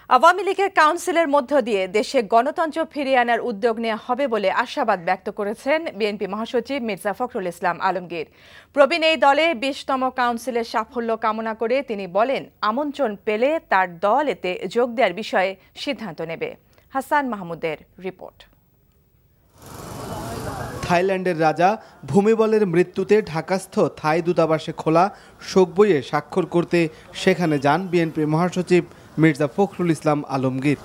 আওয়ামী লীগের কাউন্সিলের মধ্য দিয়ে দেশে গণতন্ত্র ফিরিয়ে আনার উদ্যোগ নেওয়া হবে বলে আশাবাদ ব্যক্ত করেছেন বিএনপি মহাসচিব মির্জা ফখরুল ইসলাম আলমগীর। প্রবীণ এই দলে ২০তম কাউন্সিলের সাফল্য কামনা করে তিনি বলেন, আমন্ত্রণ পেলে তার দল এতে যোগ দেওয়ার বিষয়ে সিদ্ধান্ত নেবে। হাসান মাহমুদের রিপোর্ট। থাইল্যান্ডের রাজা ভূমিবলের মৃত্যুতে ঢাকাস্থ থাই দূতাবাসে খোলা শোক বইয়ে স্বাক্ষর করতে সেখানে যান বিএনপি মহাসচিব মির্জা ফখরুল ইসলাম আলমগীর।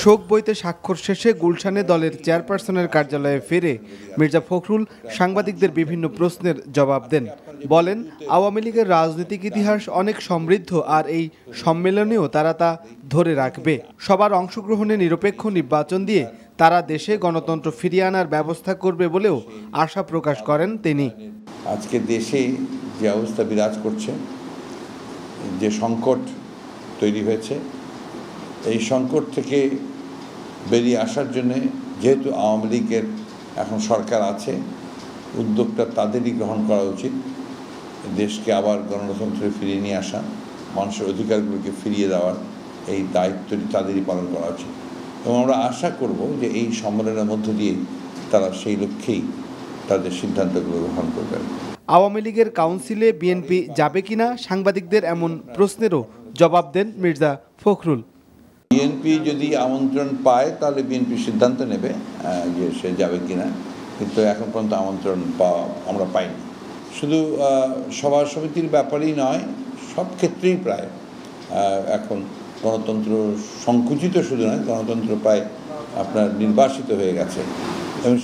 শোক বইতে স্বাক্ষর শেষে গুলশানে দলের চেয়ারপারসনের কার্যালয়ে ফিরে মির্জা ফখরুল সাংবাদিকদের বিভিন্ন প্রশ্নের জবাব দেন। বলেন, আওয়ামী লীগের রাজনৈতিক ইতিহাস অনেক সমৃদ্ধ, আর এই সম্মেলনেও তারা তা ধরে রাখবে। সবার অংশগ্রহণে নিরপেক্ষ নির্বাচন দিয়ে তারা দেশে গণতন্ত্র ফিরিয়ে আনার ব্যবস্থা করবে বলেও আশা প্রকাশ করেন তিনি। আজকে দেশে যে অবস্থা বিরাজ করছে, যে সংকট তৈরি হয়েছে, এই সংকট থেকে বেরিয়ে আসার জন্য যেহেতু আওয়ামী লীগের এখন সরকার আছে, উদ্যোগটা তাদেরই গ্রহণ করা উচিত। দেশকে আবার গণতন্ত্রে ফিরিয়ে নিয়ে আসা, মানুষের অধিকারগুলোকে ফিরিয়ে দেওয়ার এই দায়িত্বটি তাদেরই পালন করা উচিত। এবং আমরা আশা করব যে এই সম্মেলনের মধ্য দিয়ে তারা সেই লক্ষ্যেই তাদের সিদ্ধান্তগুলো গ্রহণ করবেন। আওয়ামী লীগের কাউন্সিলে বিএনপি যাবে কিনা সাংবাদিকদের এমন প্রশ্নেরও জবাব দেন মির্জা ফখরুল। বিএনপি যদি আমন্ত্রণ পায় তাহলে বিএনপি সিদ্ধান্ত নেবে যে সে যাবে কিনা, কিন্তু এখন পর্যন্ত আমন্ত্রণ আমরা পাইনি। শুধু সভা সমিতির ব্যাপারেই নয়, সব ক্ষেত্রেই প্রায় এখন গণতন্ত্র সংকুচিত শুধু নয়, গণতন্ত্র প্রায় আপনার নির্বাসিত হয়ে গেছে।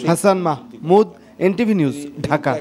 Hasan Mahmud, NTV news, Dhaka.